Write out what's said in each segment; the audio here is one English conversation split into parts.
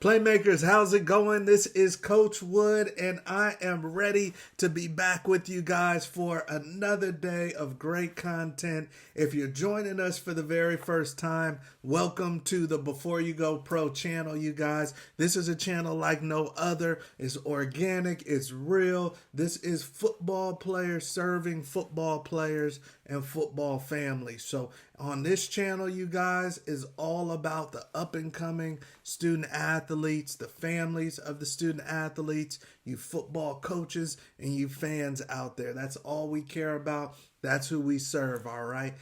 Playmakers, how's it going? This is Coach Wood, and I am ready to be back with you guys for another day of great content. If you're joining us for the very first time, welcome to the Before You Go Pro channel, you guys. This is a channel like no other. It's organic, it's real. This is football players serving football players and football families. So on this channel, you guys, is all about the up-and-coming student athletes, the families of the student athletes, you football coaches, and you fans out there. That's all we care about. That's who we serve, all right?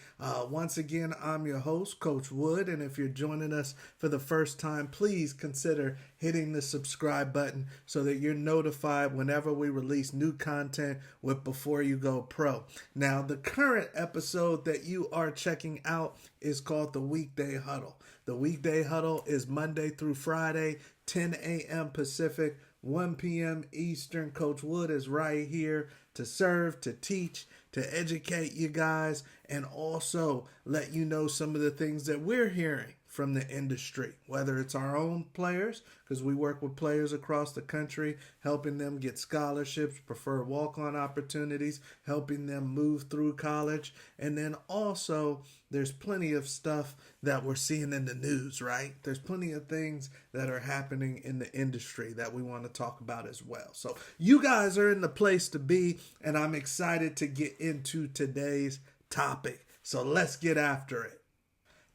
Once again, I'm your host, Coach Wood, and if you're joining us for the first time, please consider hitting the subscribe button so that you're notified whenever we release new content with Before You Go Pro. Now, the current episode that you are checking out is called the Weekday Huddle. The Weekday Huddle is Monday through Friday, 10 a.m. Pacific, 1 p.m. Eastern. Coach Wood is right here to serve, to teach, to educate you guys, and also let you know some of the things that we're hearing from the industry, whether it's our own players, because we work with players across the country, helping them get scholarships, preferred walk-on opportunities, helping them move through college. And then also there's plenty of stuff that we're seeing in the news, right? There's plenty of things that are happening in the industry that we want to talk about as well. So you guys are in the place to be, and I'm excited to get into today's topic. So let's get after it.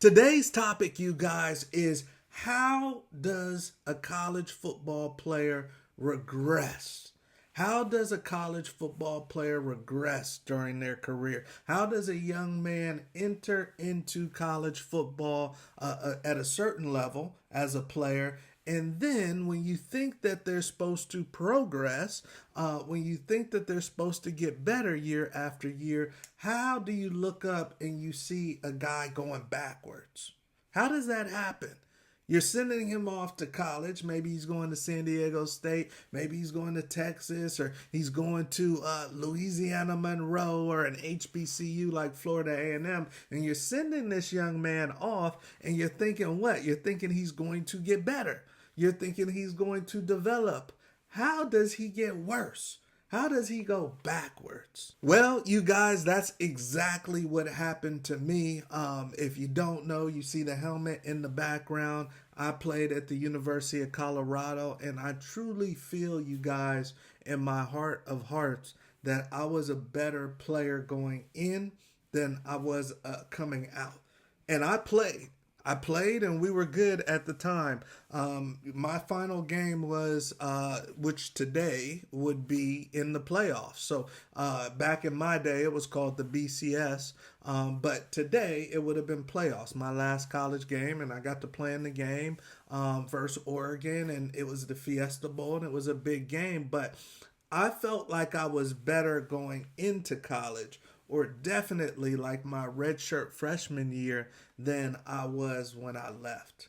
Today's topic, you guys, is how does a college football player regress? How does a college football player regress during their career? How does a young man enter into college football at a certain level as a player? And then when you think that they're supposed to progress, when you think that they're supposed to get better year after year, how do you look up and you see a guy going backwards? How does that happen? You're sending him off to college. Maybe he's going to San Diego State. Maybe he's going to Texas, or he's going to Louisiana Monroe or an HBCU like Florida A&M. And you're sending this young man off, and you're thinking what? You're thinking he's going to get better. You're thinking he's going to develop. How does he get worse? How does he go backwards? Well, you guys, that's exactly what happened to me. If you don't know, you see the helmet in the background. I played at the University of Colorado, and I truly feel, you guys, in my heart of hearts, that I was a better player going in than I was coming out. And I played and we were good at the time. My final game was, which today would be in the playoffs. So back in my day, it was called the BCS. But today it would have been playoffs, my last college game. And I got to play in the game versus Oregon. And it was the Fiesta Bowl, and it was a big game. But I felt like I was better going into college, or definitely like my redshirt freshman year, than I was when I left.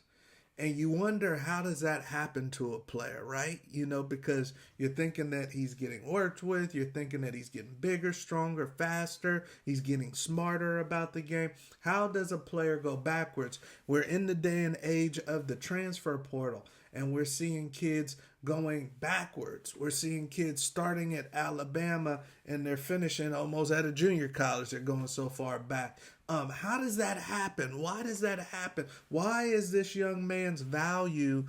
And you wonder, how does that happen to a player, right? You know, because you're thinking that he's getting worked with, you're thinking that he's getting bigger, stronger, faster, he's getting smarter about the game. How does a player go backwards? We're in the day and age of the transfer portal, and we're seeing kids going backwards. We're seeing kids starting at Alabama and they're finishing almost at a junior college. They're going so far back. How does that happen? Why does that happen? Why is this young man's value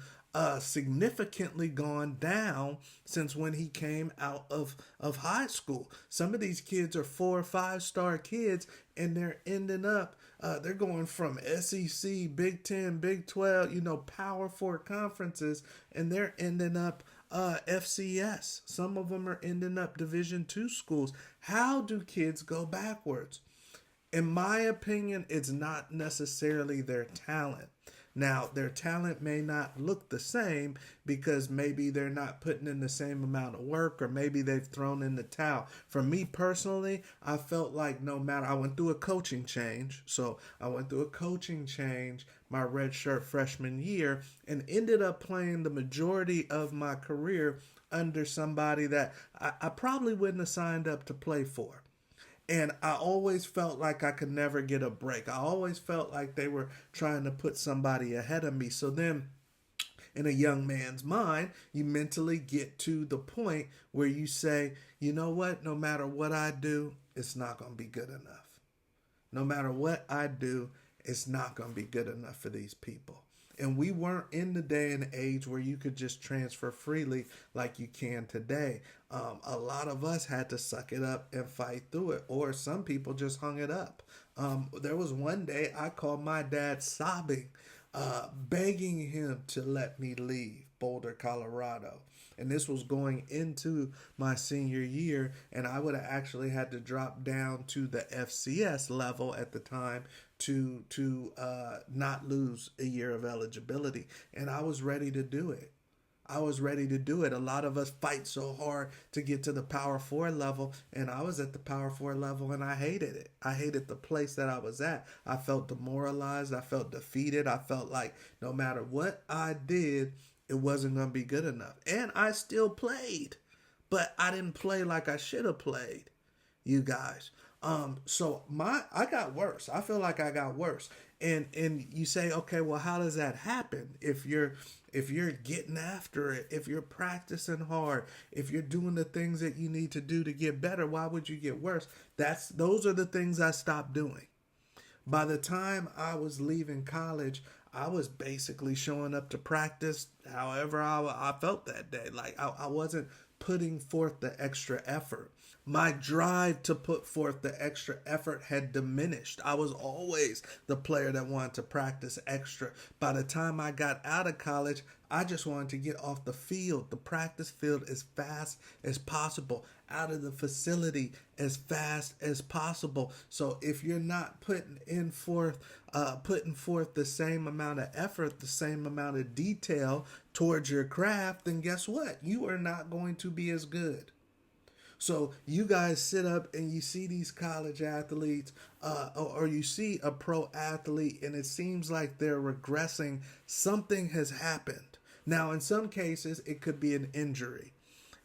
significantly gone down since when he came out of high school? Some of these kids are 4 or 5-star kids, and they're ending up, they're going from SEC, Big 10, Big 12, Power 4 conferences, and they're ending up FCS. Some of them are ending up Division II schools. How do kids go backwards? In my opinion, it's not necessarily their talent. Now, their talent may not look the same because maybe they're not putting in the same amount of work, or maybe they've thrown in the towel. For me personally, I felt like no matter, I went through a coaching change. So I went through a coaching change my redshirt freshman year and ended up playing the majority of my career under somebody that I probably wouldn't have signed up to play for. And I always felt like I could never get a break. I always felt like they were trying to put somebody ahead of me. So then in a young man's mind, you mentally get to the point where you say, you know what, no matter what I do, it's not going to be good enough. No matter what I do, it's not going to be good enough for these people. And we weren't in the day and age where you could just transfer freely like you can today. A lot of us had to suck it up and fight through it, or some people just hung it up. There was one day I called my dad sobbing, begging him to let me leave Boulder, Colorado. And this was going into my senior year, and I would have actually had to drop down to the FCS level at the time to not lose a year of eligibility. And I was ready to do it. I was ready to do it. A lot of us fight so hard to get to the Power 4 level, and I was at the Power 4 level and I hated it. I hated the place that I was at. I felt demoralized. I felt defeated. I felt like no matter what I did, it wasn't going to be good enough. And I still played, but I didn't play like I should have played, you guys. So I got worse. I feel like I got worse. And you say, okay, well, how does that happen? If you're getting after it, if you're practicing hard, if you're doing the things that you need to do to get better, why would you get worse? Those are the things I stopped doing. By the time I was leaving college, I was basically showing up to practice however I felt that day. Like I wasn't putting forth the extra effort. My drive to put forth the extra effort had diminished. I was always the player that wanted to practice extra. By the time I got out of college, I just wanted to get off the field, the practice field, as fast as possible, out of the facility as fast as possible. So if you're not putting forth the same amount of effort, the same amount of detail towards your craft, then guess what? You are not going to be as good. So you guys sit up and you see these college athletes or you see a pro athlete and it seems like they're regressing. Something has happened. Now, in some cases, it could be an injury.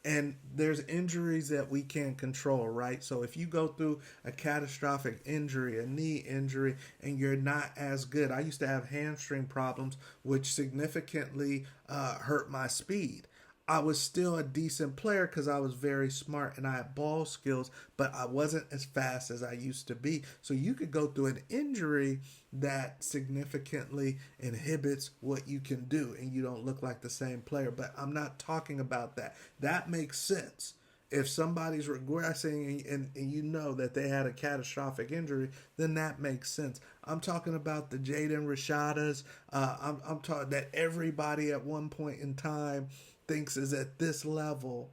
And there's injuries that we can't control, right? So if you go through a catastrophic injury, a knee injury, and you're not as good. I used to have hamstring problems, which significantly hurt my speed. I was still a decent player because I was very smart and I had ball skills, but I wasn't as fast as I used to be. So you could go through an injury that significantly inhibits what you can do and you don't look like the same player. But I'm not talking about that. That makes sense. If somebody's regressing and you know that they had a catastrophic injury, then that makes sense. I'm talking about the Jaden Rashadas. I'm talking that everybody at one point in time thinks is at this level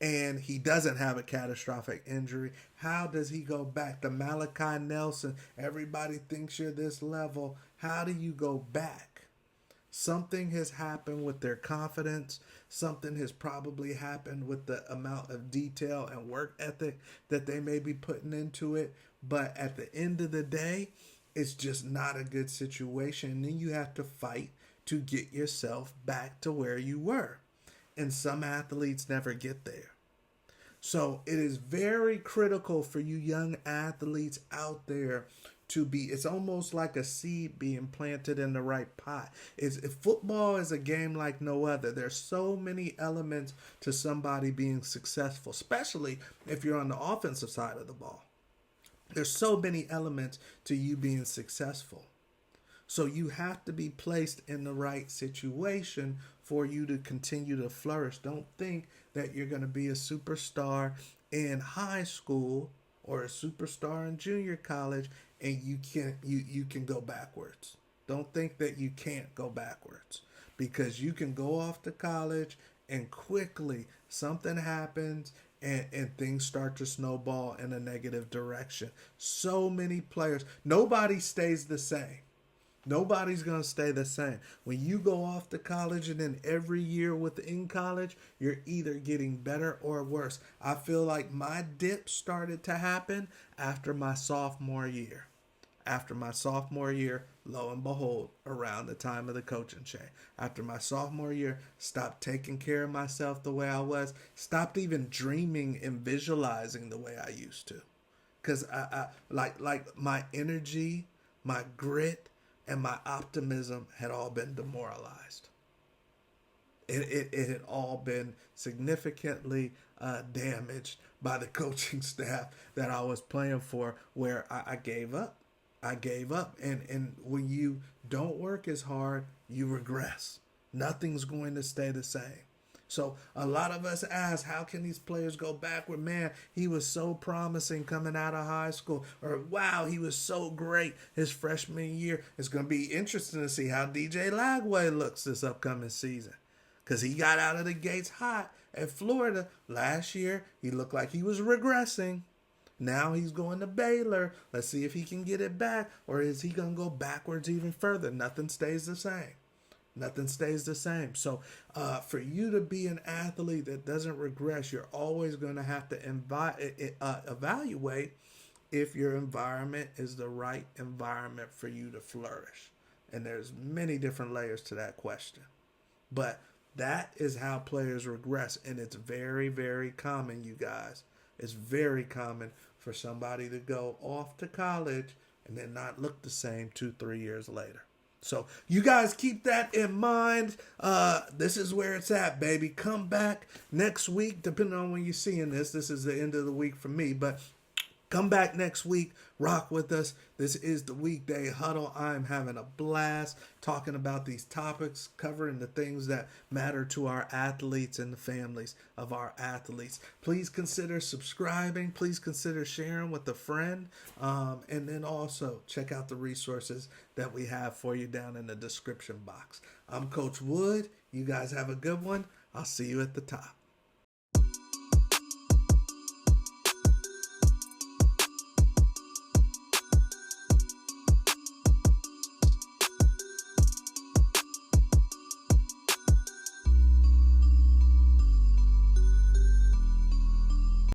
and he doesn't have a catastrophic injury. How does he go back? The Malachi Nelson, everybody thinks you're this level. How do you go back? Something has happened with their confidence. Something has probably happened with the amount of detail and work ethic that they may be putting into it. But at the end of the day, it's just not a good situation. And then you have to fight to get yourself back to where you were. And some athletes never get there. So it is very critical for you young athletes out there it's almost like a seed being planted in the right pot. Football is a game like no other. There's so many elements to somebody being successful, especially if you're on the offensive side of the ball. There's so many elements to you being successful. So you have to be placed in the right situation for you to continue to flourish. Don't think that you're going to be a superstar in high school or a superstar in junior college and you can go backwards. Don't think that you can't go backwards because you can go off to college and quickly something happens and things start to snowball in a negative direction. So many players, nobody stays the same. Nobody's going to stay the same. When you go off to college and then every year within college, you're either getting better or worse. I feel like my dip started to happen after my sophomore year. After my sophomore year, lo and behold, around the time of the coaching change. After my sophomore year, stopped taking care of myself the way I was. Stopped even dreaming and visualizing the way I used to. Because I like my energy, my grit, and my optimism had all been demoralized. It had all been significantly damaged by the coaching staff that I was playing for, where I gave up. I gave up. And when you don't work as hard, you regress. Nothing's going to stay the same. So a lot of us ask, how can these players go backward? Man, he was so promising coming out of high school. Or, wow, he was so great his freshman year. It's going to be interesting to see how DJ Lagway looks this upcoming season, because he got out of the gates hot at Florida. Last year, he looked like he was regressing. Now he's going to Baylor. Let's see if he can get it back, or is he going to go backwards even further? Nothing stays the same. Nothing stays the same. So for you to be an athlete that doesn't regress, you're always going to have to evaluate if your environment is the right environment for you to flourish. And there's many different layers to that question. But that is how players regress. And it's very, very common, you guys. It's very common for somebody to go off to college and then not look the same 2-3 years later. So you guys keep that in mind. This is where it's at, baby. Come back next week, depending on when you're seeing this. This is the end of the week for me, but come back next week. Rock with us. This is the Weekday Huddle. I'm having a blast talking about these topics, covering the things that matter to our athletes and the families of our athletes. Please consider subscribing. Please consider sharing with a friend. And then also check out the resources that we have for you down in the description box. I'm Coach Wood. You guys have a good one. I'll see you at the top.